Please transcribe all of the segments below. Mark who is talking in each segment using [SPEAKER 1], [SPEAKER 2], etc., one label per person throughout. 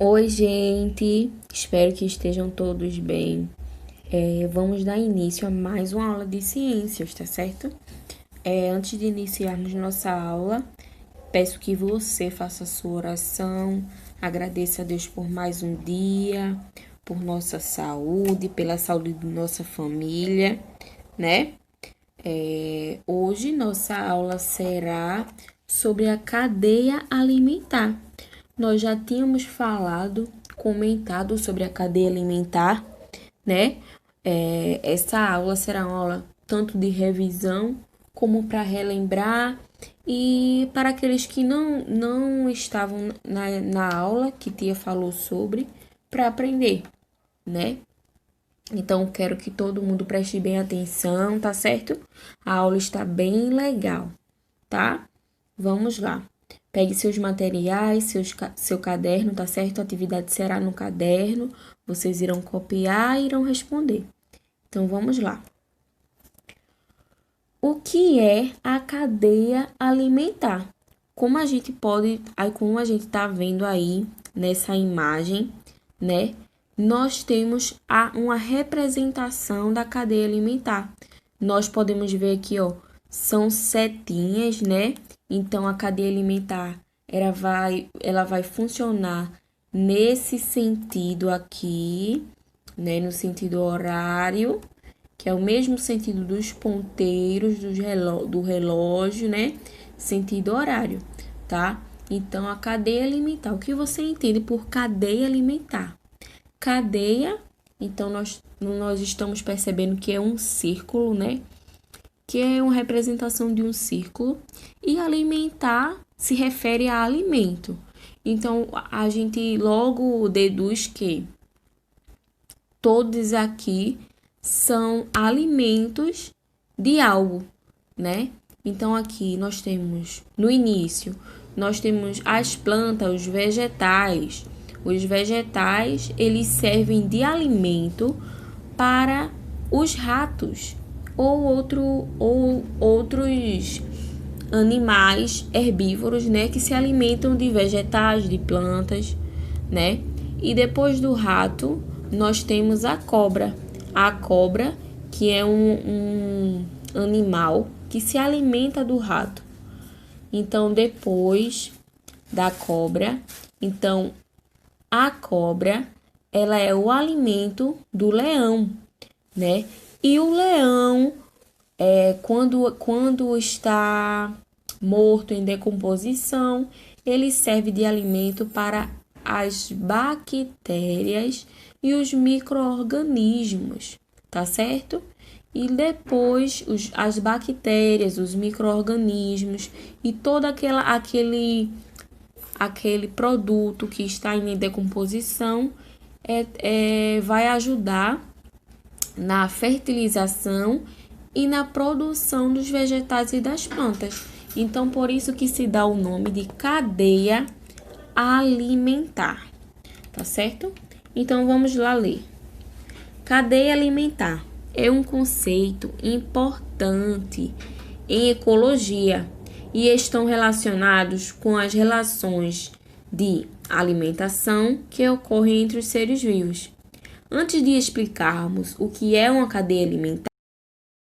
[SPEAKER 1] Oi, gente! Espero que estejam todos bem. Vamos dar início a mais uma aula de ciências, tá certo? Antes de iniciarmos nossa aula, peço que você faça a sua oração, agradeça a Deus por mais um dia, por nossa saúde, pela saúde de nossa família, né? Hoje nossa aula será sobre a cadeia alimentar. Nós já tínhamos comentado sobre a cadeia alimentar, né? Essa aula será uma aula tanto de revisão como para relembrar e para aqueles que não estavam na aula que Tia falou sobre, para aprender, né? Então, quero que todo mundo preste bem atenção, tá certo? A aula está bem legal, tá? Vamos lá. Pegue seus materiais, seu caderno, tá certo? A atividade será no caderno. Vocês irão copiar e irão responder. Então, vamos lá. O que é a cadeia alimentar? Como a gente tá vendo aí nessa imagem, né? Nós temos uma representação da cadeia alimentar. Nós podemos ver aqui, ó, são setinhas, né? Então, a cadeia alimentar, ela vai funcionar nesse sentido aqui, né? No sentido horário, que é o mesmo sentido dos ponteiros do relógio, né? Sentido horário, tá? Então, a cadeia alimentar. O que você entende por cadeia alimentar? Cadeia, então nós estamos percebendo que é um círculo, né? Que é uma representação de um círculo. E alimentar se refere a alimento. Então, a gente logo deduz que todos aqui são alimentos de algo, né? Então, aqui nós temos, no início, nós temos as plantas, os vegetais. Os vegetais, eles servem de alimento para os ratos ou outros animais herbívoros, né, que se alimentam de vegetais, de plantas, né? E depois do rato, nós temos a cobra. A cobra, que é um animal que se alimenta do rato. Então, depois da cobra, então a cobra, ela é o alimento do leão, né? E o leão, quando está morto em decomposição, ele serve de alimento para as bactérias e os micro-organismos, tá certo? E depois as bactérias, os micro-organismos e todo aquele produto que está em decomposição vai ajudar na fertilização e na produção dos vegetais e das plantas. Então, por isso que se dá o nome de cadeia alimentar, tá certo? Então, vamos lá ler. Cadeia alimentar é um conceito importante em ecologia e estão relacionados com as relações de alimentação que ocorrem entre os seres vivos. Antes de explicarmos o que é uma cadeia alimentar,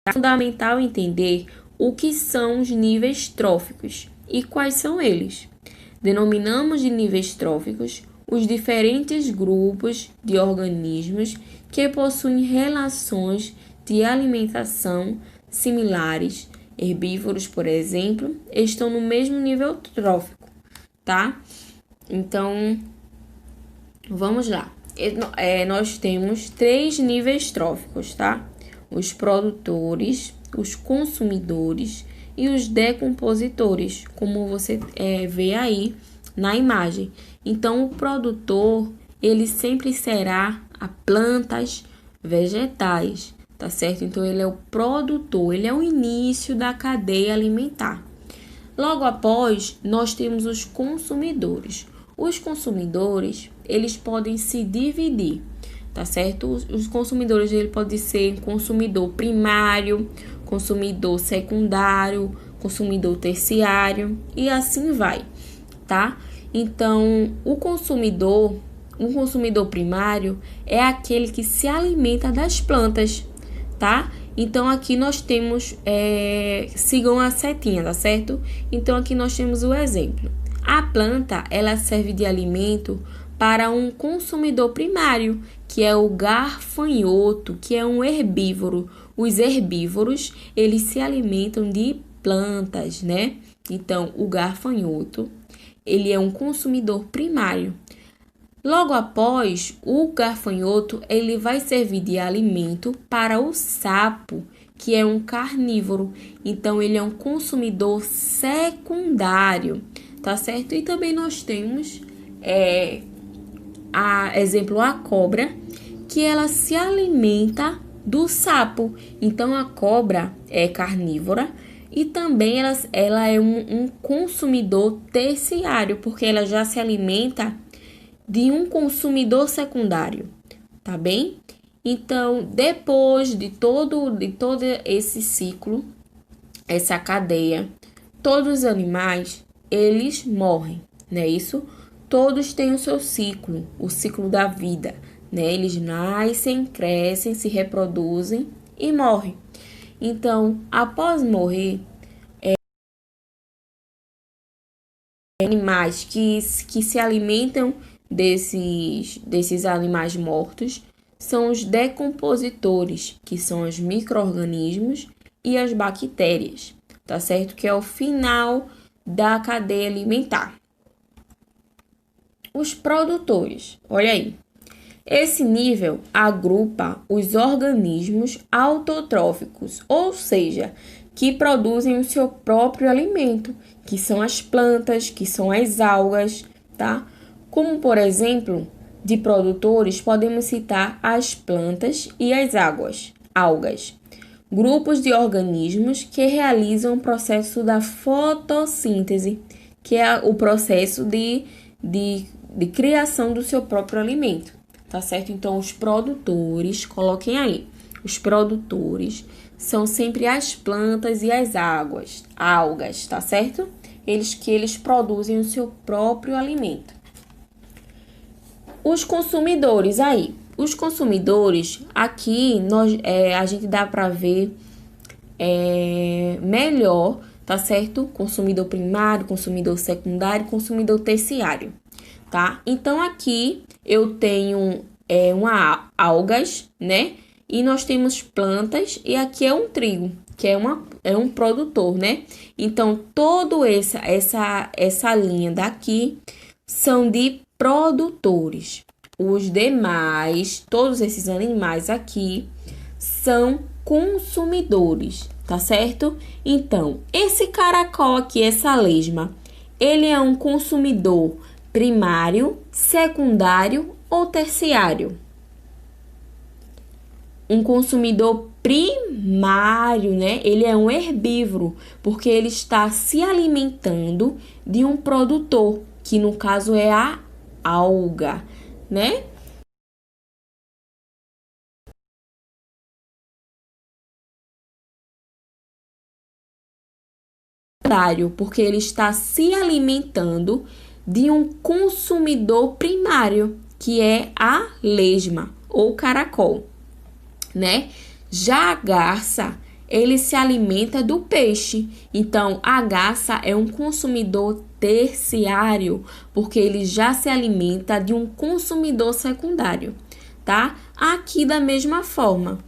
[SPEAKER 1] é fundamental entender o que são os níveis tróficos e quais são eles. Denominamos de níveis tróficos os diferentes grupos de organismos que possuem relações de alimentação similares. Herbívoros, por exemplo, estão no mesmo nível trófico, tá? Então, vamos lá. Nós temos 3 níveis tróficos, tá? Os produtores, os consumidores e os decompositores, como você vê aí na imagem. Então, o produtor, ele sempre será a plantas vegetais, tá certo? Então, ele é o produtor, ele é o início da cadeia alimentar. Logo após, nós temos os consumidores. Os consumidores, eles podem se dividir, tá certo? Os consumidores, ele pode ser consumidor primário, consumidor secundário, consumidor terciário e assim vai, tá? Então, o consumidor, um consumidor primário é aquele que se alimenta das plantas, tá? Então, aqui nós temos, sigam a setinha, tá certo? Então, aqui nós temos o exemplo. A planta, ela serve de alimento para um consumidor primário, que é o gafanhoto, que é um herbívoro. Os herbívoros, eles se alimentam de plantas, né? Então, o gafanhoto, ele é um consumidor primário. Logo após, o gafanhoto, ele vai servir de alimento para o sapo, que é um carnívoro. Então, ele é um consumidor secundário, tá certo? E também nós temos, exemplo, a cobra, que ela se alimenta do sapo. Então, a cobra é carnívora e também ela é um consumidor terciário, porque ela já se alimenta de um consumidor secundário, tá bem? Então, depois de todo esse ciclo, essa cadeia, todos os animais, eles morrem, não é isso? Todos têm o seu ciclo, o ciclo da vida, né? Eles nascem, crescem, se reproduzem e morrem. Então, após morrer, animais que se alimentam desses animais mortos são os decompositores, que são os micro-organismos e as bactérias, tá certo? Que é o final da cadeia alimentar. Os produtores, olha aí. Esse nível agrupa os organismos autotróficos, ou seja, que produzem o seu próprio alimento, que são as plantas, que são as algas, tá? Como, por exemplo, de produtores, podemos citar as plantas e as algas. Grupos de organismos que realizam o processo da fotossíntese, que é o processo de criação do seu próprio alimento, tá certo? Então, os produtores, coloquem aí, os produtores são sempre as plantas e as algas, tá certo? Eles produzem o seu próprio alimento. Os consumidores aí. Os consumidores, aqui a gente dá para ver melhor, tá certo? Consumidor primário, consumidor secundário, consumidor terciário, tá? Então, aqui eu tenho algas, né? E nós temos plantas e aqui é um trigo, que é um produtor, né? Então, toda essa linha daqui são de produtores. Os demais, todos esses animais aqui, são consumidores, tá certo? Então, esse caracol aqui, essa lesma, ele é um consumidor primário, secundário ou terciário? Um consumidor primário, né? Ele é um herbívoro, porque ele está se alimentando de um produtor, que no caso é a alga, né? Porque ele está se alimentando de um consumidor primário, que é a lesma ou caracol, né? Já a garça, ele se alimenta do peixe. Então, a garça é um consumidor terciário, porque ele já se alimenta de um consumidor secundário, tá? Aqui da mesma forma,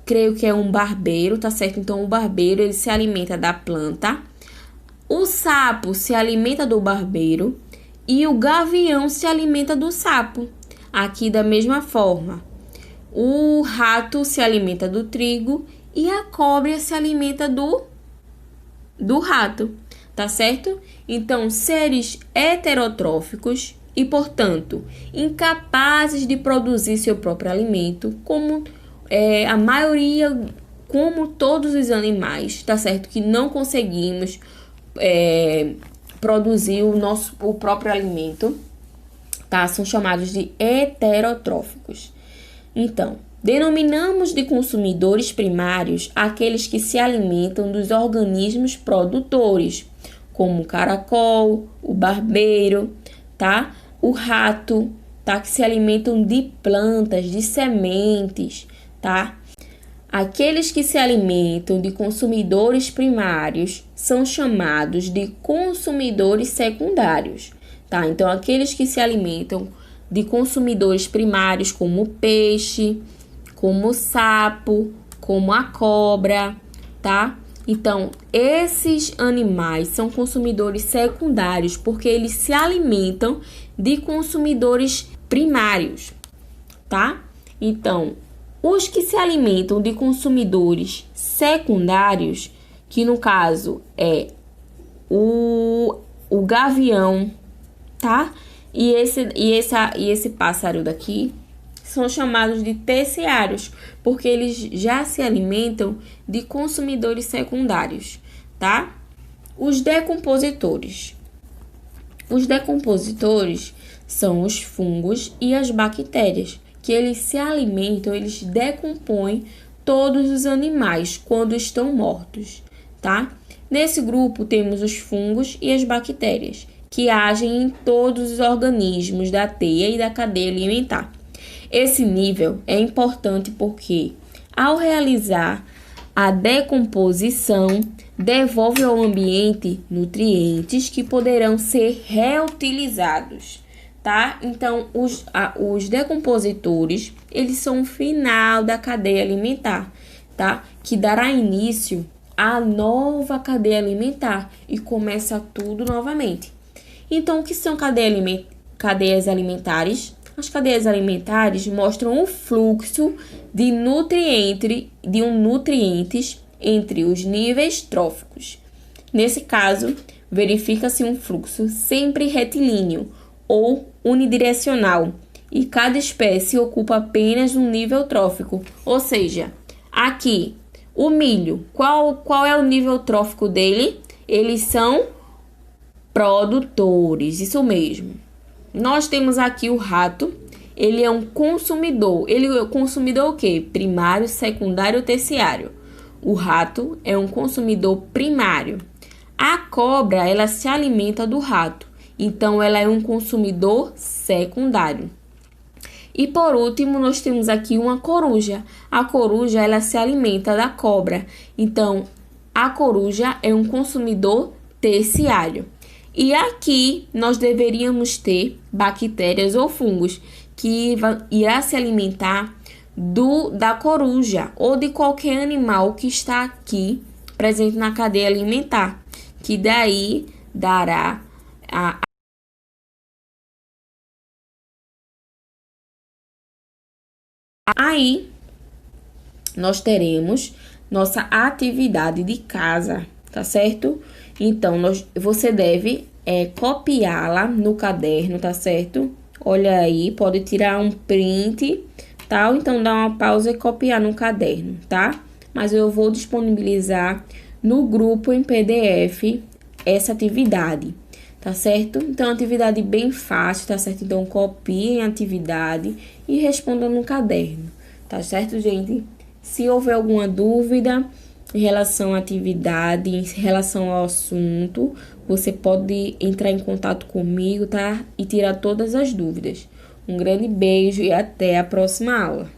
[SPEAKER 1] creio que é um barbeiro, tá certo? Então, o barbeiro, ele se alimenta da planta, o sapo se alimenta do barbeiro e o gavião se alimenta do sapo. Aqui da mesma forma, o rato se alimenta do trigo e a cobra se alimenta do rato, tá certo? Então, seres heterotróficos e, portanto, incapazes de produzir seu próprio alimento, como a maioria, como todos os animais, tá certo? Que não conseguimos produzir o próprio alimento, tá? São chamados de heterotróficos. Então, denominamos de consumidores primários aqueles que se alimentam dos organismos produtores, como o caracol, o barbeiro, tá? o rato, tá? Que se alimentam de plantas, de sementes, tá? Aqueles que se alimentam de consumidores primários são chamados de consumidores secundários, tá? Então, aqueles que se alimentam de consumidores primários, como o peixe, como o sapo, como a cobra, tá? Então, esses animais são consumidores secundários porque eles se alimentam de consumidores primários, tá? Então, os que se alimentam de consumidores secundários, que no caso é o gavião, tá? E esse pássaro daqui são chamados de terciários, porque eles já se alimentam de consumidores secundários, tá? Os decompositores. Os decompositores são os fungos e as bactérias, que eles se alimentam, eles decompõem todos os animais quando estão mortos, tá? Nesse grupo temos os fungos e as bactérias, que agem em todos os organismos da teia e da cadeia alimentar. Esse nível é importante porque, ao realizar a decomposição, devolve ao ambiente nutrientes que poderão ser reutilizados, tá? Então, os decompositores, eles são o final da cadeia alimentar, tá? Que dará início à nova cadeia alimentar e começa tudo novamente. Então, o que são cadeias alimentares? As cadeias alimentares mostram o fluxo de nutrientes entre os níveis tróficos. Nesse caso, verifica-se um fluxo sempre retilíneo ou unidirecional, e cada espécie ocupa apenas um nível trófico. Ou seja, aqui, o milho, qual é o nível trófico dele? Eles são produtores, isso mesmo. Nós temos aqui o rato, ele é um consumidor. Ele é consumidor o quê? Primário, secundário, terciário. O rato é um consumidor primário. A cobra, ela se alimenta do rato, então ela é um consumidor secundário. E por último, nós temos aqui uma coruja. A coruja, ela se alimenta da cobra, então a coruja é um consumidor terciário. E aqui nós deveríamos ter bactérias ou fungos que irá se alimentar da coruja ou de qualquer animal que está aqui presente na cadeia alimentar, que daí dará Aí nós teremos nossa atividade de casa, tá certo? Então, você deve copiá-la no caderno, tá certo? Olha aí, pode tirar um print, tá? Ou então dar uma pausa e copiar no caderno, tá? Mas eu vou disponibilizar no grupo em PDF essa atividade, tá certo? Então, atividade bem fácil, tá certo? Então, copiem a atividade e respondam no caderno, tá certo, gente? Se houver alguma dúvida em relação à atividade, em relação ao assunto, você pode entrar em contato comigo, tá? E tirar todas as dúvidas. Um grande beijo e até a próxima aula.